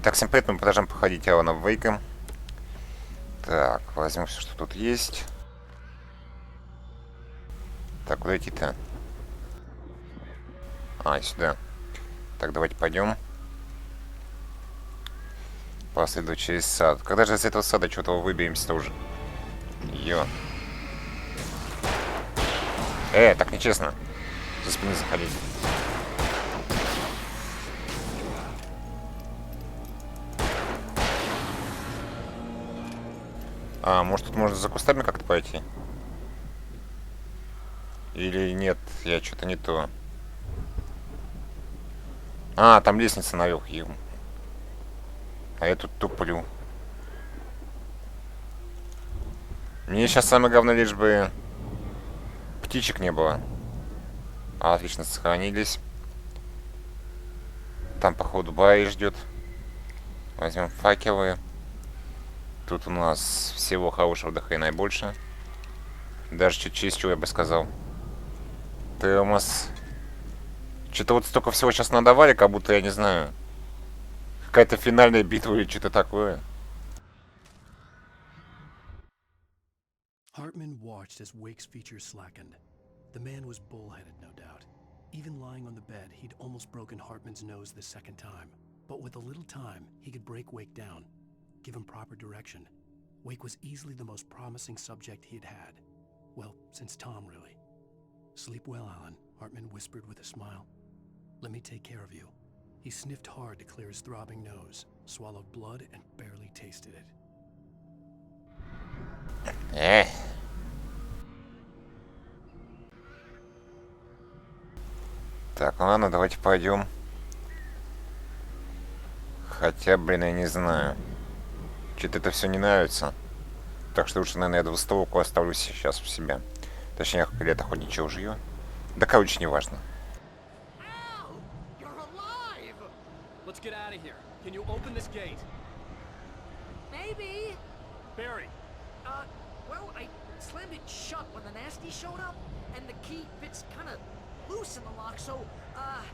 Итак, всем привет, мы продолжаем проходить Алана Вейка. Так, возьмем все, что тут есть. Так, куда идти-то? А, сюда. Так, давайте пойдем. Последовать через сад. Когда же из этого сада что-то выберемся-то уже? Ё. Так нечестно. За спины заходить. А, может тут можно за кустами как-то пойти? Или нет, я что-то не то. А, там лестница наверх. А я тут туплю. Мне сейчас самое главное, лишь бы птичек не было. А, отлично, сохранились. Там, походу, Бай ждет. Возьмем факелы. Тут у нас всего хорошего до хрена и больше. Даже чуть чересчур, я бы сказал. Томас. Что-то вот столько всего сейчас надавали, как будто, я не знаю, какая-то финальная битва или что-то такое. Hartman watched as Wake's features slackened. The man was bullheaded, no doubt. Even lying on the bed, he'd almost broken Hartman's nose the second time. But with a little time, he could break Wake down, give him proper direction. Wake was easily the most promising subject he'd had. Well, since Tom, really. Sleep well, Alan, Hartman whispered with a smile. Let me take care of you. He sniffed hard to clear his throbbing nose, swallowed blood, and barely tasted it. Так, ладно, давайте пойдем. Хотя, блин, я не знаю. Что-то это все не нравится. Так что лучше, наверное, я двустволку оставлю сейчас в себя. Точнее, лет охотничьего жилье. Да, короче, не важно. Let's get out of here. Can you open this gate? Maybe. Barry. Well, I slammed it shut when the nasty showed up, and the key fits kind of loose in the lock, so, Barry,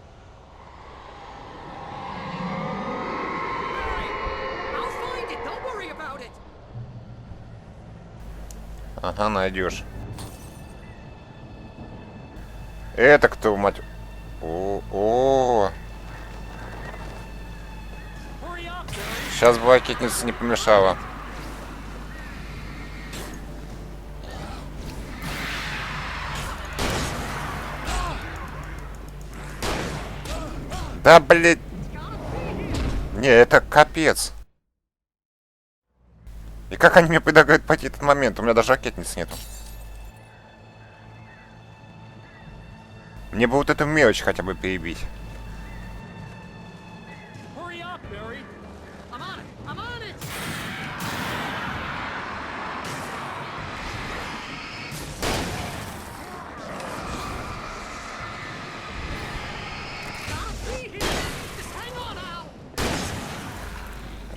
I'll find it. Don't worry about it. Ага, найдешь. Это кто, мать? О-о-о. Сейчас бы ракетница не помешала. Да, блядь. Не, это капец. И как они мне предлагают пойти этот момент? У меня даже ракетницы нету. Мне бы вот эту мелочь хотя бы перебить.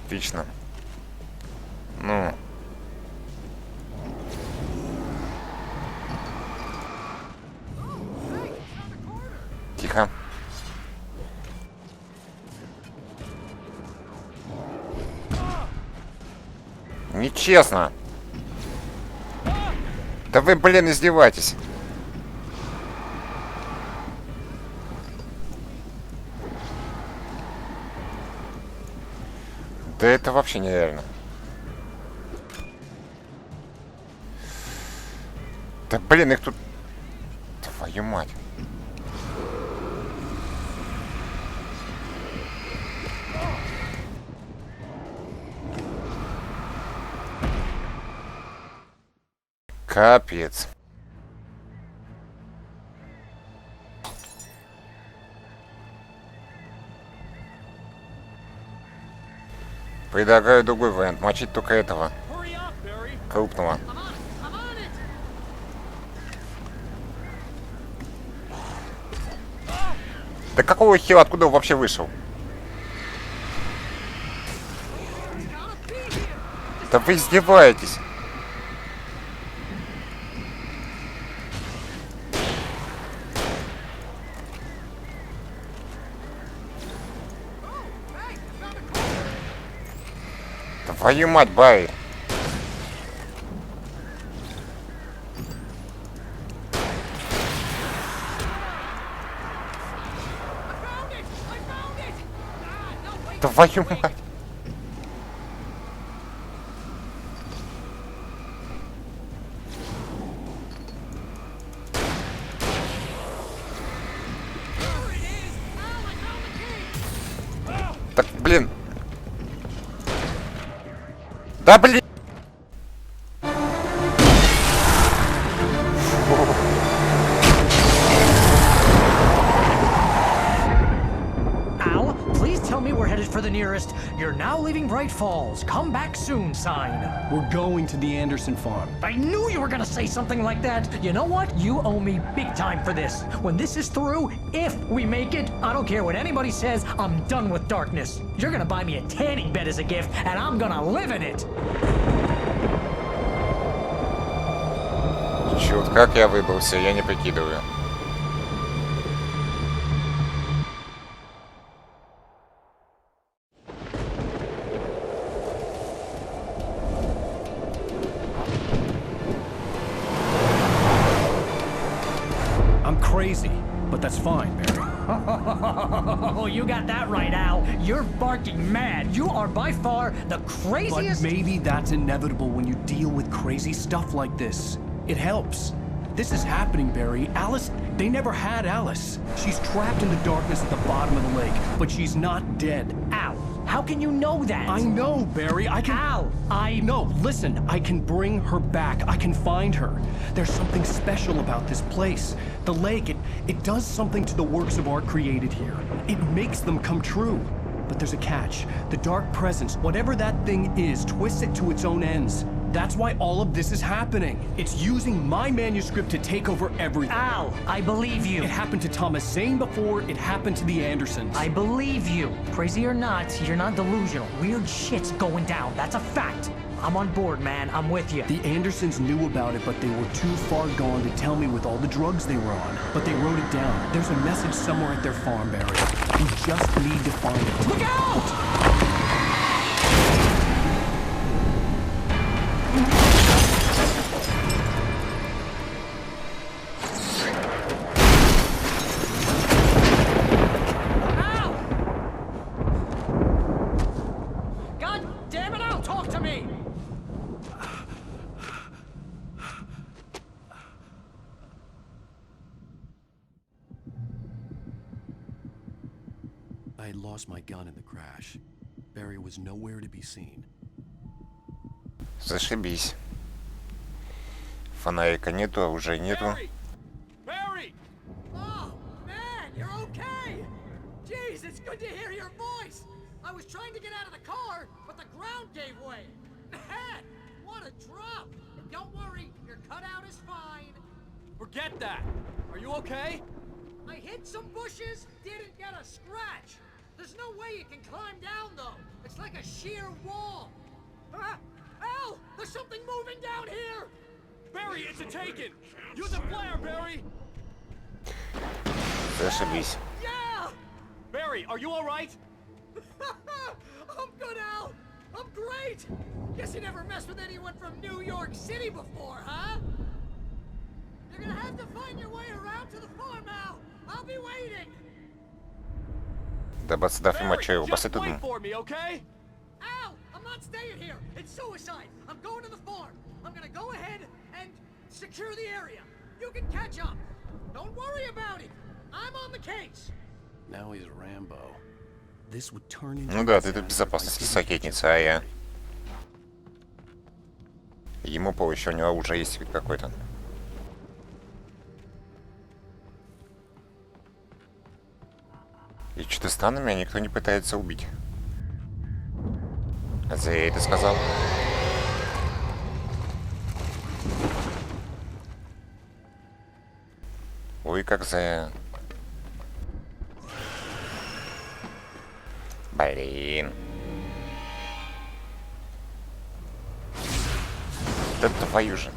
Отлично. Ну. Тихо. Нечестно. Да вы, блин, издеваетесь. Да это вообще нереально. Да блин, их тут... Твою мать. Капец. Предлагаю другой вариант. Мочить только этого. Крупного. Да какого хера? Откуда он вообще вышел? Да вы издеваетесь. Твою мать, бай! Твою мать! Так, блин. Да, блин. Al, please tell me we're headed for the nearest "You're now leaving Bright Falls. Come back soon" sign. We're going to the Anderson farm. I knew you were gonna say something like that. You know what? You owe me big time for this. When this is through, if we make it, I don't care what anybody says, I'm done with darkness. You're gonna buy me a tanning bed as a gift, and I'm gonna live in it. Чёрт, как я выбрался, я не прикидываю. I'm crazy, but that's fine, Barry. Oh, you got that right, Al. You're barking mad. You are by far the But craziest. maybe that's inevitable when you deal with crazy stuff like this. It helps. This is happening, Barry. Alice, they never had Alice. She's trapped in the darkness at the bottom of the lake, but she's not dead. Al, how can you know that? I know, Barry. I can... Al, No, listen. I can bring her back. I can find her. There's something special about this place. The lake, it does something to the works of art created here. It makes them come true. But there's a catch. The dark presence, whatever that thing is, twists it to its own ends. That's why all of this is happening. It's using my manuscript to take over everything. Al, I believe you. It happened to Thomas Zane before, it happened to the Andersons. I believe you. Crazy or not, you're not delusional. Weird shit's going down. That's a fact. I'm on board, man. I'm with you. The Andersons knew about it, but they were too far gone to tell me with all the drugs they were on. But they wrote it down. There's a message somewhere at their farm, Barry. We just need to find it. Look out! Al! God damn it, Al, talk to me! I had lost my gun in the crash. Barry was nowhere to be seen. Зашибись. Фонарика нету, оружия нету. Barry! Barry! Oh, man, you're okay! Jeez, it's good to hear your voice! I was trying to get out of the car, but the ground gave way! Man, what a drop! And don't worry, your cutout is fine. Forget that! Are you okay? I hit some bushes, didn't get a scratch. There's no way you can climb down, though. It's like a sheer wall. Ah, Al, there's something moving down here! Barry, it's a Taken! Use a flare, Barry! Зашибись. Yeah! Barry, are you alright? I'm good, Al! I'm great! Guess you never messed with anyone from New York City before, huh? You're gonna have to find your way around to the farm, Al! I'll be waiting! Да бацдав и мочаю, Barry, баси just тут. wait for me, okay? Al, I'm not staying here! It's suicide! I'm going to the farm! I'm gonna go ahead and secure the area! You can catch up! Don't worry about it! I'm on the case! Now he's Rambo. This would turn into... Ну да, ты тут в безопасности сокетница, а я... Ему проще, у него уже есть какой-то. И что-то странно, меня никто не пытается убить. А зря я это сказал. Ой, как зря. Блин. Да твою же.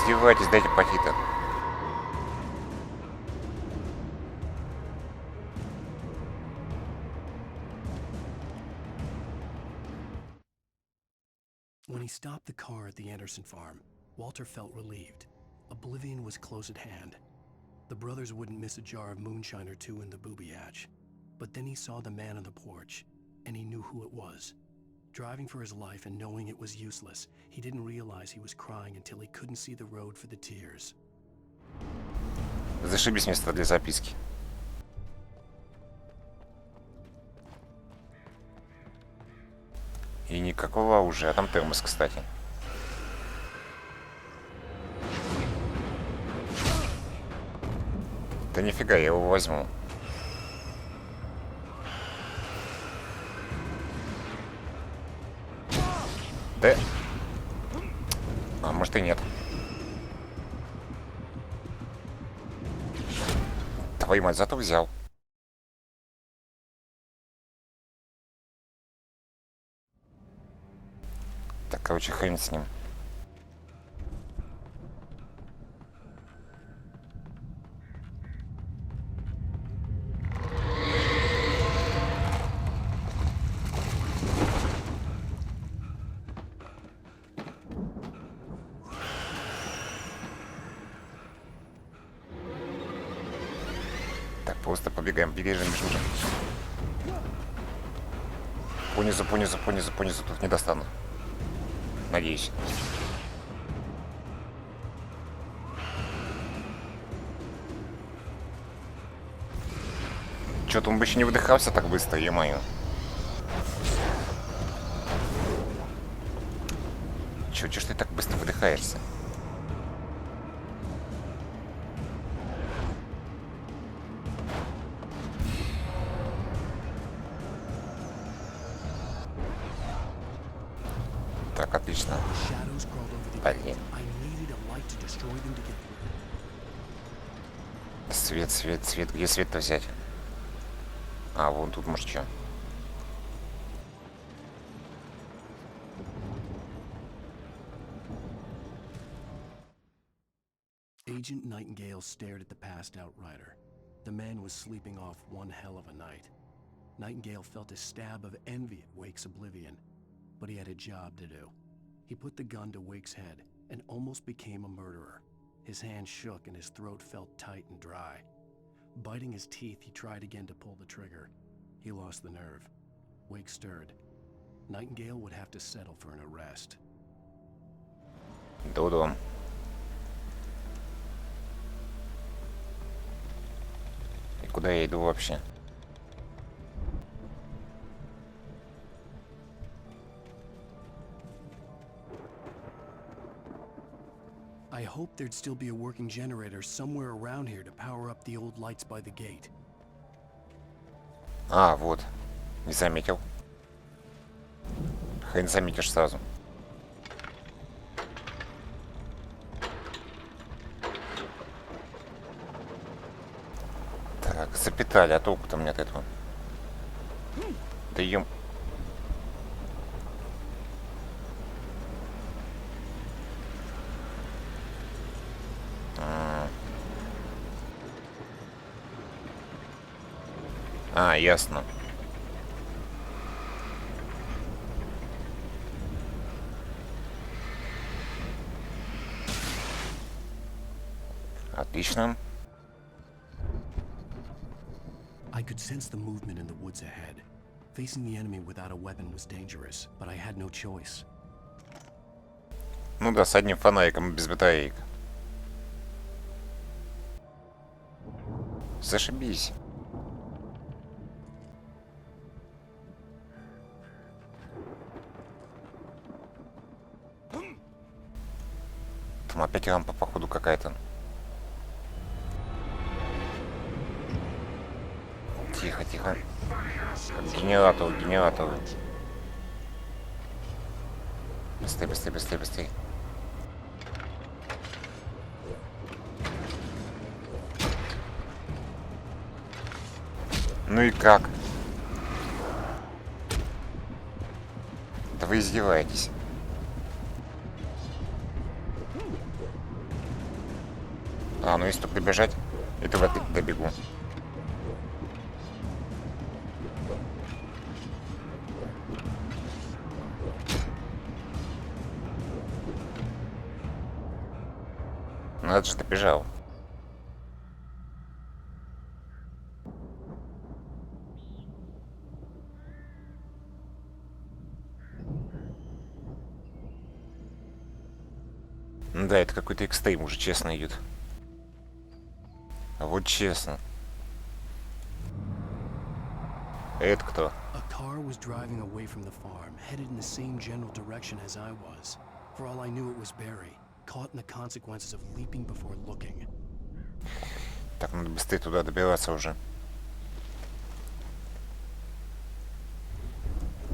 издеваетесь, дайте похитать. When he stopped the car at the Anderson farm, Walter felt relieved. Oblivion was close at hand. The brothers wouldn't miss a jar of moonshine or two in the booby hatch. But then he saw the man on the porch, and he knew who it was. Driving for his life and knowing it was useless, he didn't realize he was crying until he couldn't see the road for the tears. Зашибись место для записки. И никакого уже, а там термос, кстати. Да нифига, я его возьму. Да. А может и нет. Твою мать, зато взял. Так, короче, хрен с ним. Так, просто побегаем, бежим. Понизу, тут не достану. Надеюсь. Чё-то он бы еще не выдыхался так быстро, е-мое. Чё ж ты так быстро выдыхаешься? Так, отлично. Shadows crawled over the Блин. I needed a light to destroy them to get through. Свет. Где свет-то взять? А, вон тут, может, что? Agent Nightingale stared at the passed out rider. The man was sleeping off one hell of a night. Nightingale felt a stab of envy at Wake's oblivion, but he had a job to do. He put the gun to Wake's head and almost became a murderer. His hand shook and his throat felt tight and dry. Biting his teeth, he tried again to pull the trigger. He lost the nerve. Wake stirred. Nightingale would have to settle for an arrest. Дуду. И куда я иду вообще? I hoped there'd still be a working generator somewhere around here to power up the old lights by the gate. А, вот. Не заметил. Хрен заметишь сразу. Так, запитали, а толку-то мне от этого? Да ем... А, ясно. Отлично. I could sense the movement in the woods ahead. Facing the enemy without a weapon was dangerous, but I had no choice. Ну да, с одним фонариком без батареек. Зашибись. Там опять лампа, походу, какая-то. Тихо. Генератор. Быстрей. Ну и как? Да вы издеваетесь. А, ну если только бежать, и туда добегу. Ну это же добежал. Ну да, это какой-то экстрим уже, честно, идет. А вот честно. Это кто? A car was driving away from the farm, headed in the same general direction as I was. For all I knew, it was Barry, caught in the consequences of leaping before looking. Так, надо быстрее туда добираться уже.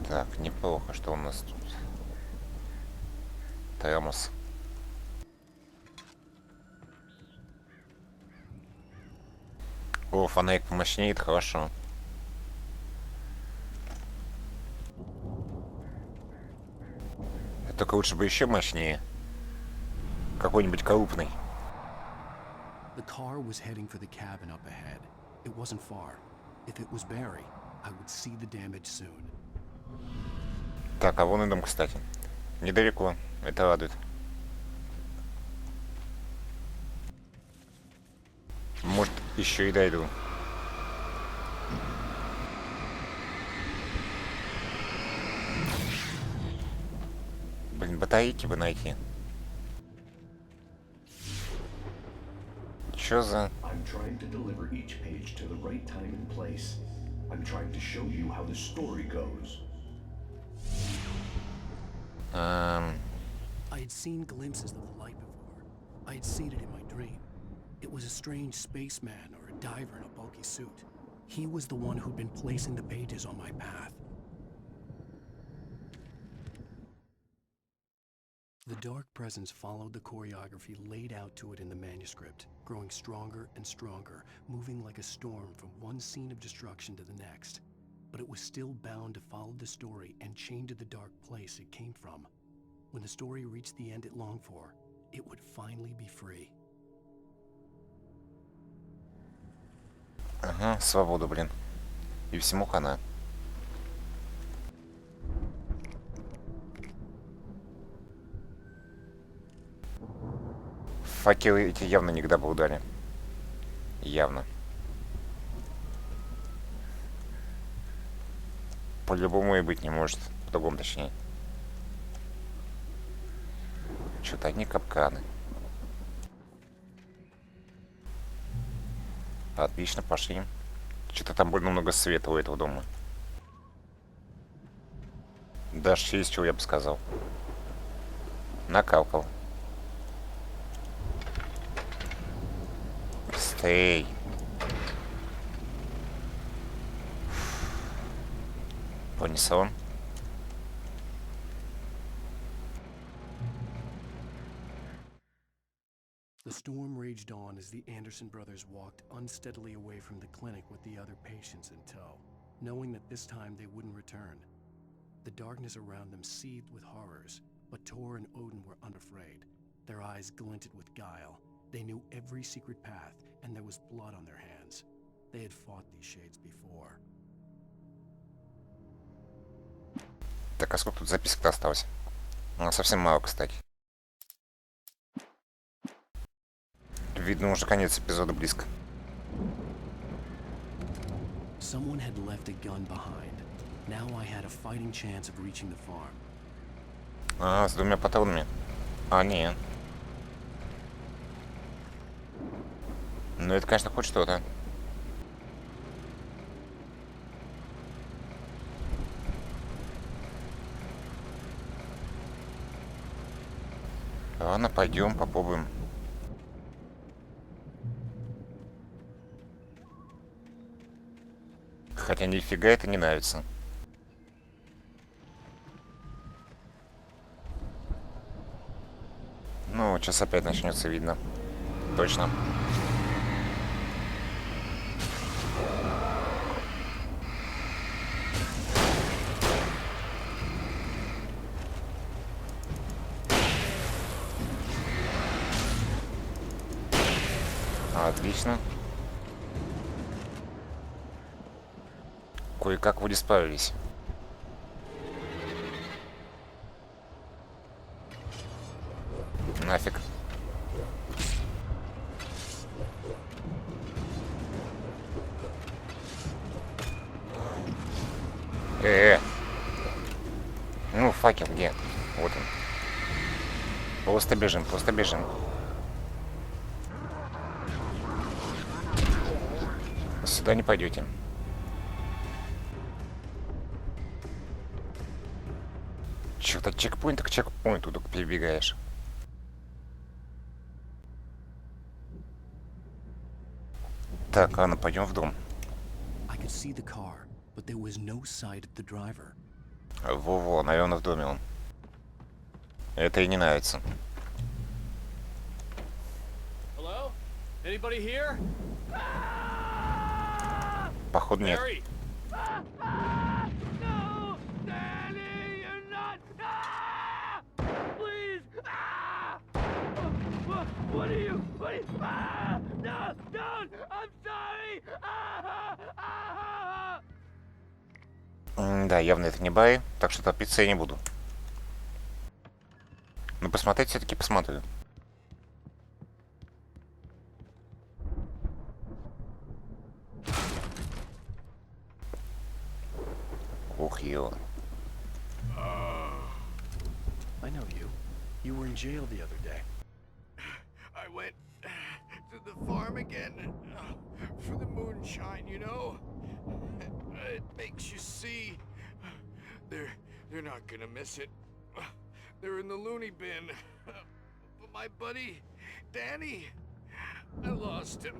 Так, неплохо, что у нас тут. Термос. О, фонарик помощнее, это хорошо. Только лучше бы еще мощнее. Какой-нибудь крупный. The car was heading for the cabin up ahead. It wasn't far. If it was Barry, I would see the damage soon. Так, а вон и дом, кстати. Недалеко. Это радует. Может, еще и дойду. Блин, батарейки бы найти. Чё за... I'm trying to deliver each page to the right time and place. I'm trying to show you how the story goes. I had seen glimpses of the light before. I had seen it in my dream. It was a strange spaceman or a diver in a bulky suit. He was the one who'd been placing the pages on my path. The dark presence followed the choreography laid out to it in the manuscript, growing stronger and stronger, moving like a storm from one scene of destruction to the next. But it was still bound to follow the story and chained to the dark place it came from. When the story reached the end it longed for, it would finally be free. Ага, свободу, блин. И всему хана. Факелы эти явно никогда бы ударили. Явно. По-любому и быть не может. По-другому точнее. Что-то одни капканы. Отлично, пошли. Что-то там больно много света у этого дома. Даже через чего, я бы сказал. Накалкал. Быстрей. Понесло. The storm raged on as the Anderson brothers walked unsteadily away from the clinic with the other patients in tow, knowing that this time they wouldn't return. The darkness around them seethed with horrors, but Tor and Odin were unafraid. Their eyes glinted with guile. They knew every secret path, and there was blood on their hands. They had fought these shades before. Так, а сколько тут записок-то осталось? Ну, совсем мало, кстати. Видно, уже конец эпизода близко. Someone had left a gun behind. Now I had a fighting chance of reaching the farm. А, с двумя патронами. А, нет. Ну, это, конечно, хоть что-то. Ладно, пойдем, попробуем. Хотя нифига это не нравится. Ну, сейчас опять начнется, видно. Точно. Отлично. Кое-как вроде справились. Нафиг. Ну, факел где? Вот он. Просто бежим, просто бежим. Сюда не пойдете. Чё-то чекпоинт к чекпоинту только перебегаешь. Так, ладно, пойдем в дом. I could see the car, but there was no sight of the driver. Во-во, наверное, в доме он. Это и не нравится. Hello? Anybody here? Походу нет. Barry? No! Danny, you're not! Ah! Please! Ah! What are you? Ah! No! Don't! I'm sorry! Ah! Ah! Да, явно это не бай, так что топиться я не буду. Но посмотреть все-таки посмотрю. Ух, ё. I know you. You were in jail the other day. I went to the farm again for the moonshine, you know? It makes you see. They're not gonna miss it. They're in the loony bin. But my buddy, Danny, I lost him.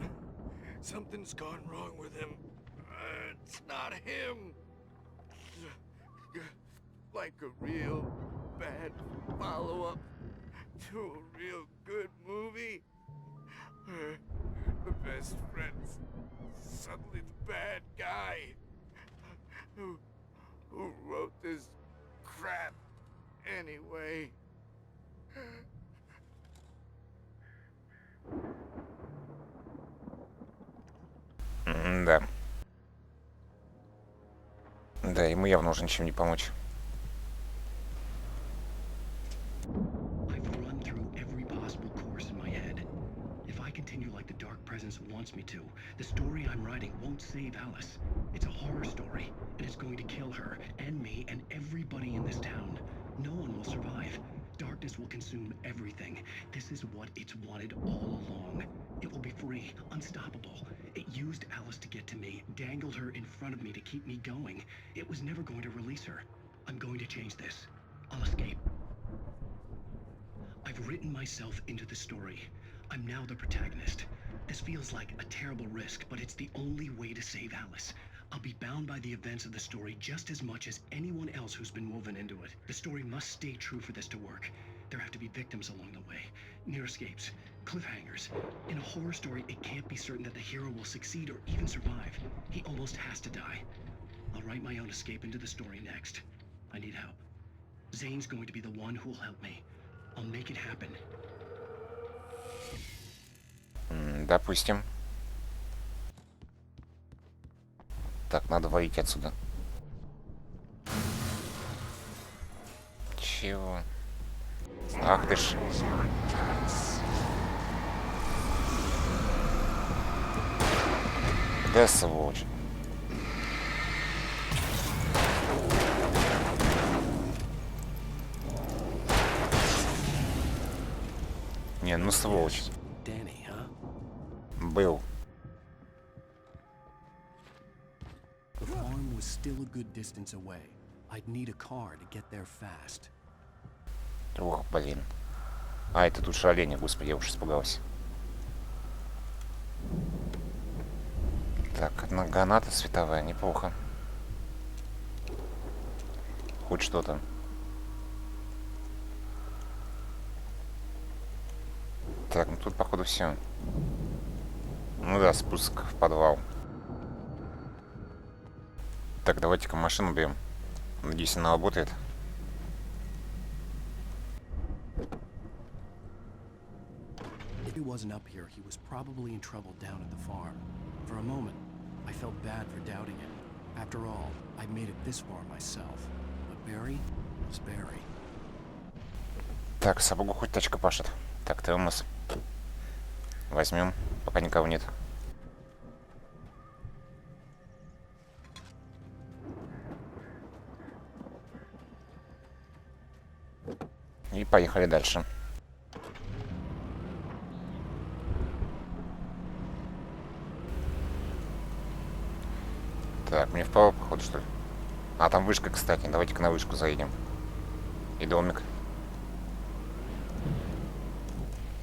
Something's gone wrong with him. It's not him. Like a real bad follow-up to a real good movie. The best friend's suddenly the bad guy. Who wrote this crap anyway? Да. Да, ему явно уже ничем не помочь. I've run through every possible course in my head. If I continue like the Dark Presence wants me to, the story I'm writing won't save Alice. It's a horror story, and it's going to kill her, and me, and everybody in this town. No one will survive. Darkness will consume everything. This is what it's wanted all along. It will be free, unstoppable. It used Alice to get to me, dangled her in front of me to keep me going. It was never going to release her. I'm going to change this. I'll escape. I've written myself into the story. I'm now the protagonist. This feels like a terrible risk, but it's the only way to save Alice. I'll be bound by the events of the story just as much as anyone else who's been woven into it. The story must stay true for this to work. There have to be victims along the way, near escapes, cliffhangers. In a horror story, it can't be certain that the hero will succeed or even survive. He almost has to die. I'll write my own escape into the story next. I need help. Zane's going to be the one who will help me. I'll make it happen. Допустим. Так, надо валить отсюда. Чего? Ах ты ж. Да, сволочь. Не, ну сволочь. Danny, huh? Был. The farm was still a good distance away. I'd need a car to get there fast. Ох, блин. А, это тут же олени, господи, я уж испугался. Так, одна граната световая, неплохо. Хоть что-то. Так, ну тут, походу, все. Ну да, спуск в подвал. Так, давайте-ка машину берем. Надеюсь, она работает. If it wasn't up here, he was probably in trouble down at the farm. For a moment, I felt bad for doubting him. After all, I made it this far myself. But Barry was Barry. Так, сапогу хоть тачка пашет. Так, Телмос. Возьмем, пока никого нет. И поехали дальше. Так, мне вправо, походу, что ли? А, там вышка, кстати. Давайте-ка на вышку заедем. И домик.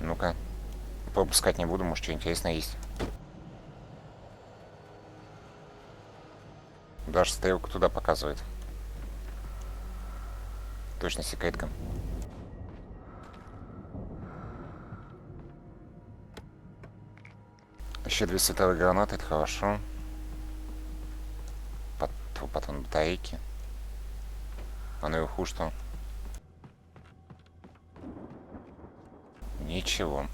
Ну-ка. Пропускать не буду, может, что интересное есть. Даже стрелка туда показывает. Точно секретка. Еще 2 световые гранаты, это хорошо. Потом батарейки. А наверху что? Ничего.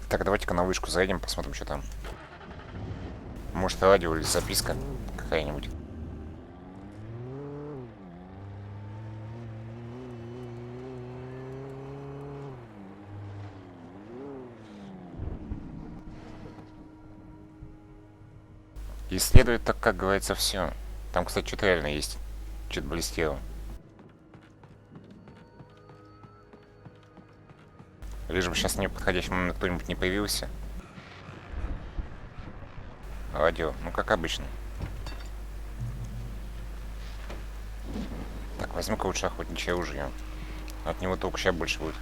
Так, давайте-ка на вышку заедем, посмотрим, что там. Может, радио или записка какая-нибудь. Исследует так, как говорится, все. Там, кстати, что-то реально есть. Что-то блестело. Лишь бы сейчас в неподходящий момент кто-нибудь не появился. Радио, ну как обычно. Так, возьму-ка лучше охотничье ружье. От него толку сейчас больше будет.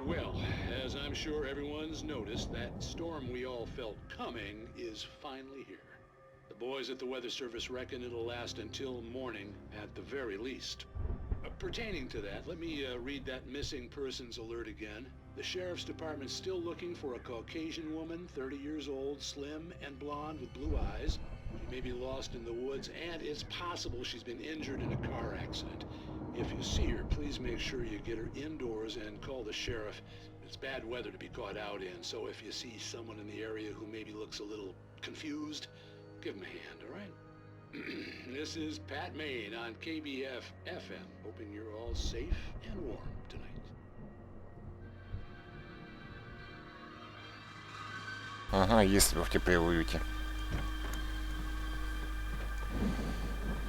Well, as I'm sure everyone's noticed, that storm we all felt coming is finally here. The boys at the Weather Service reckon it'll last until morning at the very least. Pertaining to that, let me read that missing persons alert again. The Sheriff's Department's still looking for a Caucasian woman, 30 years old, slim and blonde with blue eyes. She may be lost in the woods, and it's possible she's been injured in a car accident. If you see her, please make sure you get her indoors and call the sheriff. It's bad weather to be caught out in, so if you see someone in the area who maybe looks a little confused, give him a hand, all right? This is Pat Maine on KBF FM, hoping you're all safe and warm tonight. Ага, если бы в тепле уюте.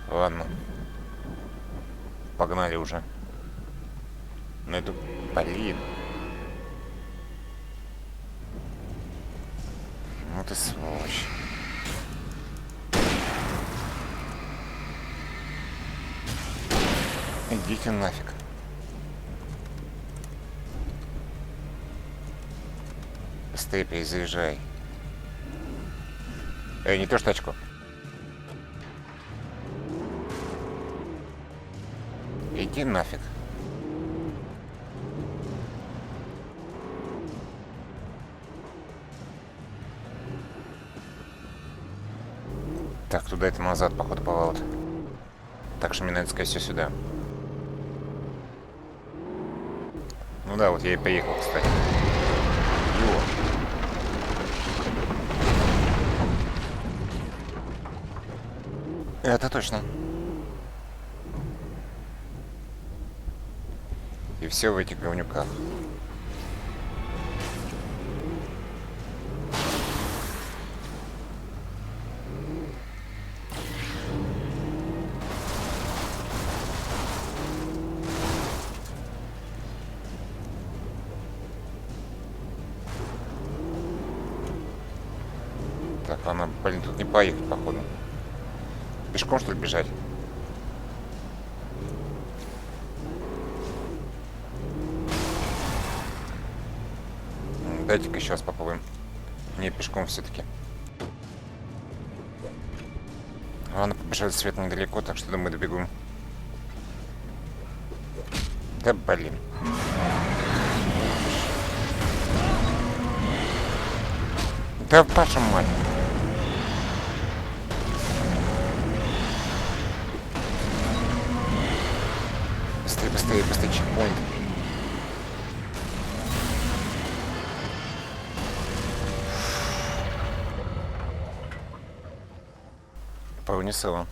Ладно. Погнали уже. Ну это... Блин. Ну ты сволочь. Идите нафиг. Быстрее перезаряжай. Не то ж тачку. Иди нафиг. Так, туда это назад, походу, поворот. Так что мне надо сказать все сюда. Ну да, вот я и приехал, кстати. Йо. Это точно. И все в этих говнюках. Так, она, блин, тут не поехать, походу. Пешком, что ли, бежать? Дайте-ка еще раз попробуем. Не, пешком все-таки. Ладно, побежать свет недалеко, так что думаю, добегу. Да блин. Да вашу мать. Быстрее, быстрее, быстрее, чекпоинт. Пронесло.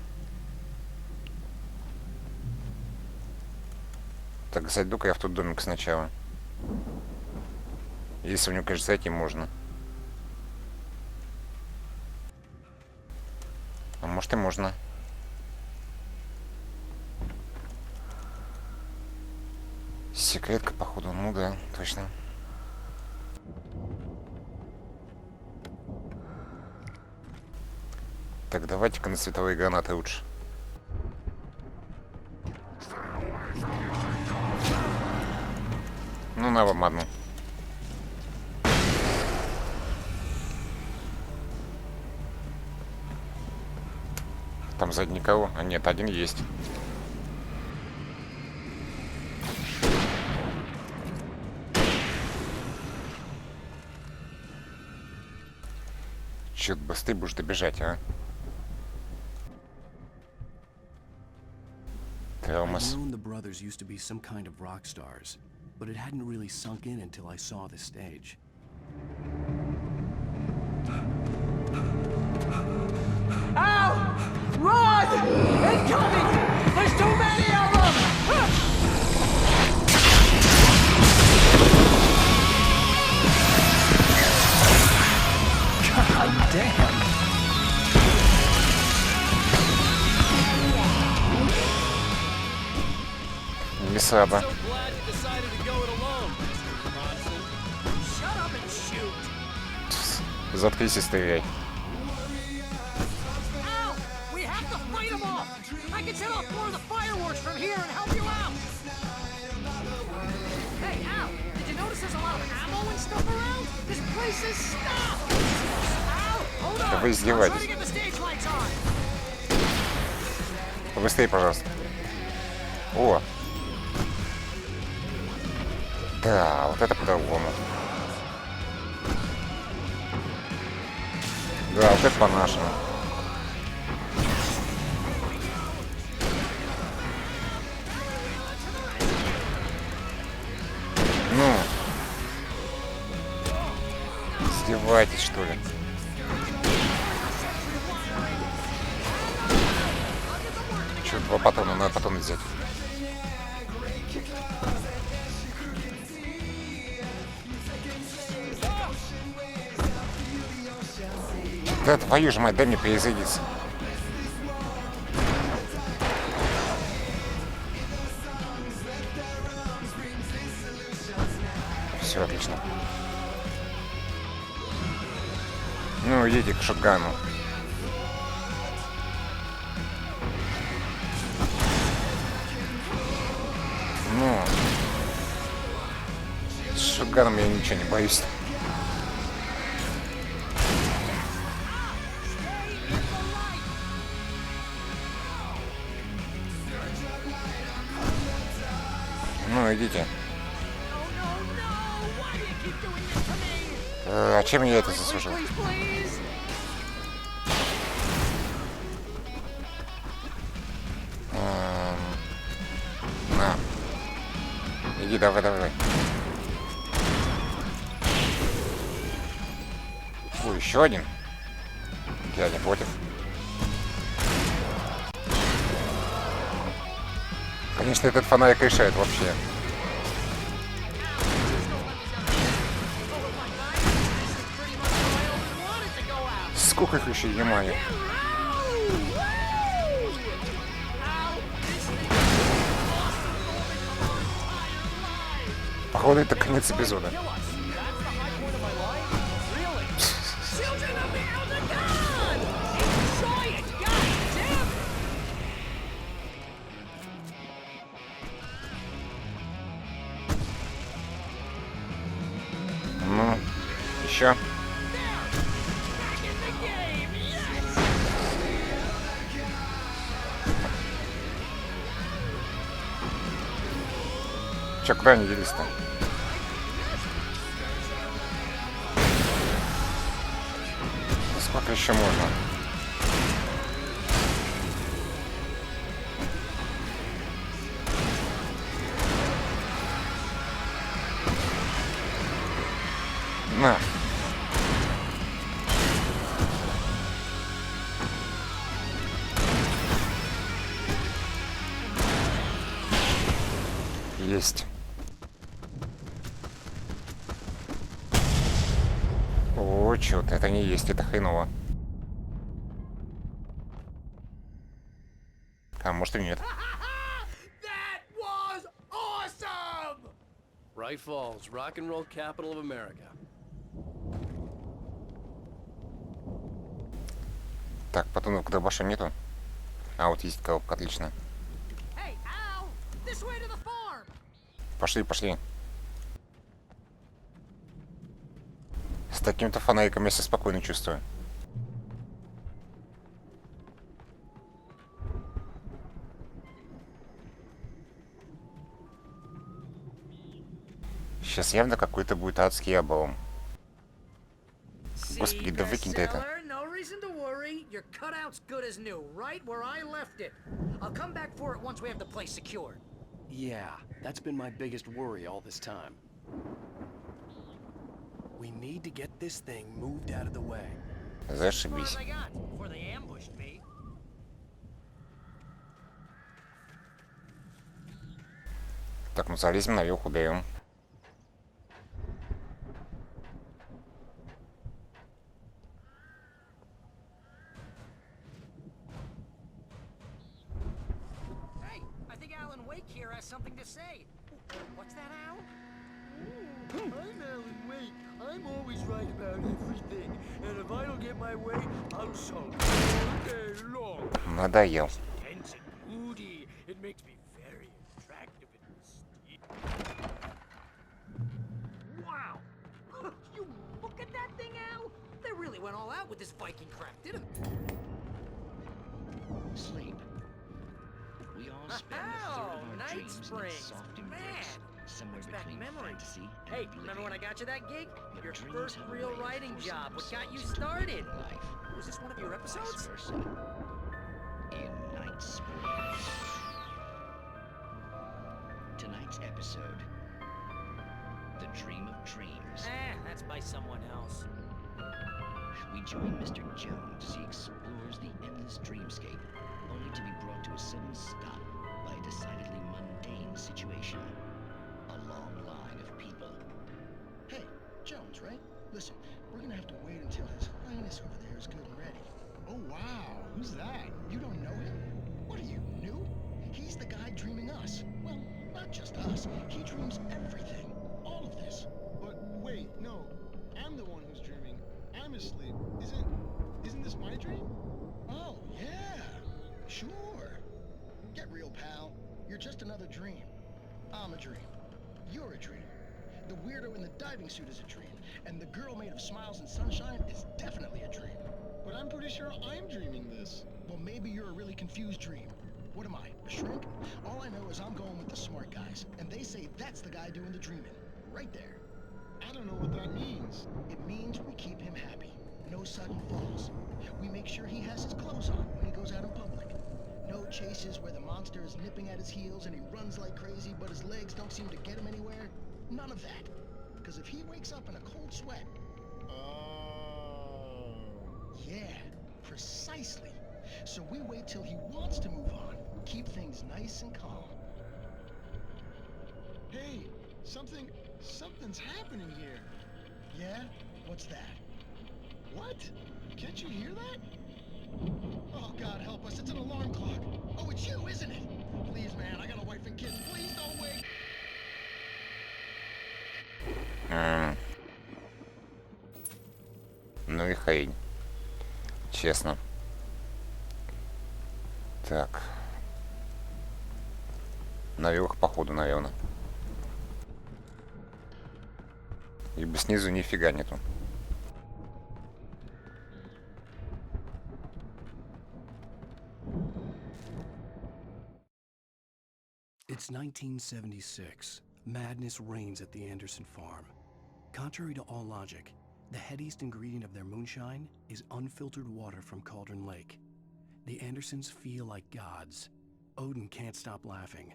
Так, зайду-ка я в тот домик сначала. Если у него, конечно, зайти можно. А может и можно. Секретка, походу. Ну да, точно. Так, давайте-ка на световые гранаты лучше. Ну, на вам одну. Там сзади никого? А нет, один есть. Чё-то быстрее будешь добежать, а? I'd known the brothers used to be some kind of rock stars, but it hadn't really sunk in until I saw the stage. Ow! Run! Incoming! There's too many of them! God damn! Не слабо. So glad you decided to go it alone, Mr. Bronson. Shut up and shoot! Заткнись и стреляй. Al! We have to fight them off! I can set off more of the fireworks from here and help you out! Hey, Al! Did you notice there's a lot of ammo and stuff around? This place is stuffed! Al! Hold on! Да вы I'm trying издеваетесь. to get the stage lights on! Побыстрее, пожалуйста. О! Да, вот это по-другому. Да, вот это по-нашему. Ну. Издеваетесь, что ли? Чё, 2 патрона, надо потом взять. Да твою же мать, дай мне перезарядиться. Все отлично. Ну, идите к шотгану. Ну, с шотганом я ничего не боюсь. Ну, идите. А чем я это заслужил? На. Иди, давай, давай. Ой, еще один. Я не против. Конечно, этот фонарик решает вообще. Сколько их еще, е-мое? Походу, это конец эпизода. Ну, еще. Че, куда они делись-то? Сколько еще можно? На. Есть. О, чё-то это не есть, это хреново. А может и нет. That was awesome! Bright Falls, rock and roll capital of America. Так, потом к дробашам нету. А, вот есть коробка, отлично. Hey, Al! This way to the farm! Пошли, пошли. С таким-то фонариком я себя спокойно чувствую. Сейчас явно какой-то будет адский облом. Господи, да выкинь ты это. No reason to worry. Your cutout's good as new, right where I left it. I'll come back for it once we have the place secured. Yeah, that's been my biggest worry all this time. We need to get this thing moved out of the way. Зашибись. What have I got before they ambushed me? Так, ну залезем наверх, уберем. Hey, I think Alan Wake here has something to say. What's that, Al? I'm Alan Wake. I'm always right about everything. And if I don't get my way, I'll sulk all day long. Надоел. Tense and moody. It makes me very attractive and mysterious. Wow! You look at that thing, Al! They really went all out with this Viking crap, didn't they? Sleep. We all spend a third of our Night dreams in Springs. its soft embrace, Man, somewhere brings back between memories. fantasy and Hey, oblivion. remember when I got you that gig? But Your dreams first have a real way of writing forcing job. What got you themselves into started? real life, Was this one of your or episodes? vice versa. In Night Springs. Tonight's episode: The Dream of Dreams. That's by someone else. We join Mr. Jones as he explores the endless dreamscape, only to be brought to a sudden stop by a decidedly mundane situation. A long line of people. Hey, Jones, right? Listen, we're gonna have to wait until His Highness over there is good and ready. Oh, wow. Who's that? You don't know him? What are you, new? He's the guy dreaming us. Well, not just us. He dreams everything. All of this. But wait, no. I'm the one who's dreaming. I'm asleep. Isn't this my dream? Oh, yeah. Sure. Get real, pal. You're just another dream. I'm a dream. You're a dream. The weirdo in the diving suit is a dream. And the girl made of smiles and sunshine is definitely a dream. But I'm pretty sure I'm dreaming this. Well, maybe you're a really confused dream. What am I, a shrimp? All I know is I'm going with the smart guys. And they say that's the guy doing the dreaming. Right there. I don't know what that means. It means we keep him happy. No sudden falls. We make sure he has his clothes on when he goes out in public. No chases where the monster is nipping at his heels and he runs like crazy, but his legs don't seem to get him anywhere. None of that. Because if he wakes up in a cold sweat... Oh. Yeah, precisely. So we wait till he wants to move on. Keep things nice and calm. Hey, something's happening here. Yeah? What's that? What? Can't you hear that? Oh, God help us, it's an alarm clock. Oh, it's you, isn't it? Please, man, I got a wife and kids. Please don't wake. Ну и хрень. Честно. Так. Наверх, походу, наверное. Ибо снизу нифига нету. It's 1976. Madness reigns at the Anderson farm. Contrary to all logic, The headiest ingredient of their moonshine is unfiltered water from Cauldron Lake. The Andersons feel like gods. Odin can't stop laughing.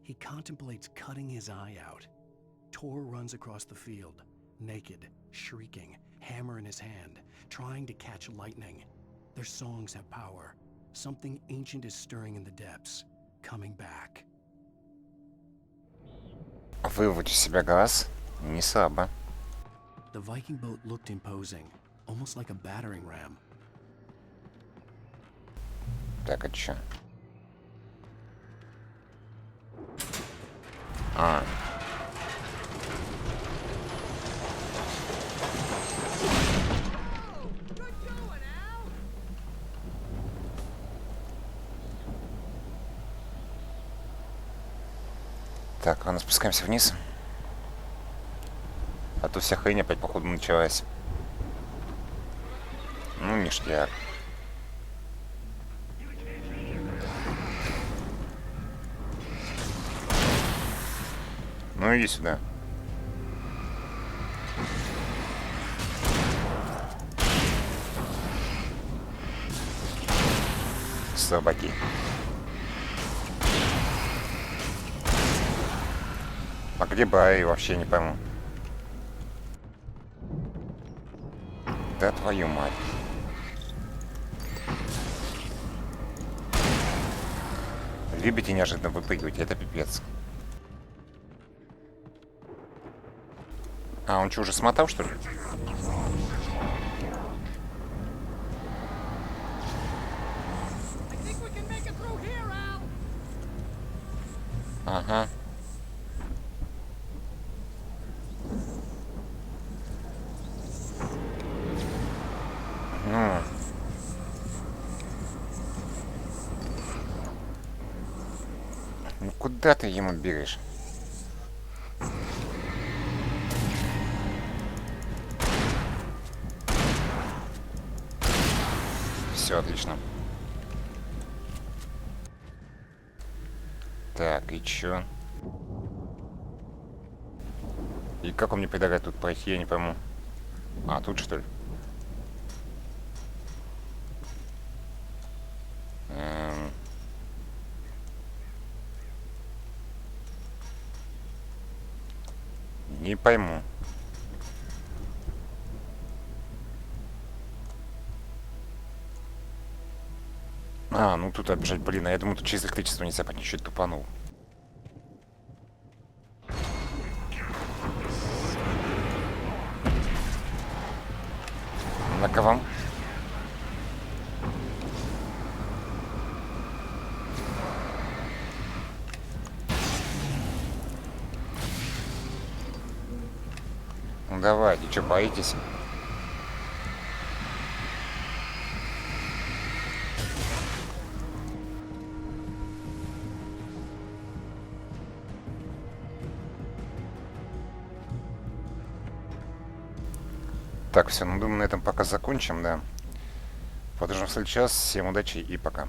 He contemplates cutting his eye out. Tor runs across the field, naked, shrieking, hammer in his hand, trying to catch lightning. Their songs have power. Something ancient is stirring in the depths, coming back. Вырвать у себя глаз не слабо. The Viking boat looked imposing, almost like a battering ram. Так, а чё? А. Так, ладно, спускаемся вниз. А то вся хрень опять, походу, началась. Ну, ништяк. Ну, иди сюда. Слабаки. А где Бай, вообще не пойму. Да твою мать. Любите неожиданно выпрыгивать, это пипец. А, он что, уже смотал, что ли? Ага. Ну куда ты ему бегаешь? Все отлично. Так, и чё? И как он мне предлагает тут пройти, я не пойму. А, тут что ли? Не пойму. А, ну тут отбежать, блин, а я думаю, тут через электричество нельзя поднять, чуть тупанул. На-ка вам. Ну давайте, что, боитесь? Так, все, ну думаю, на этом пока закончим, да. Продолжим в следующий раз. Всем удачи и пока.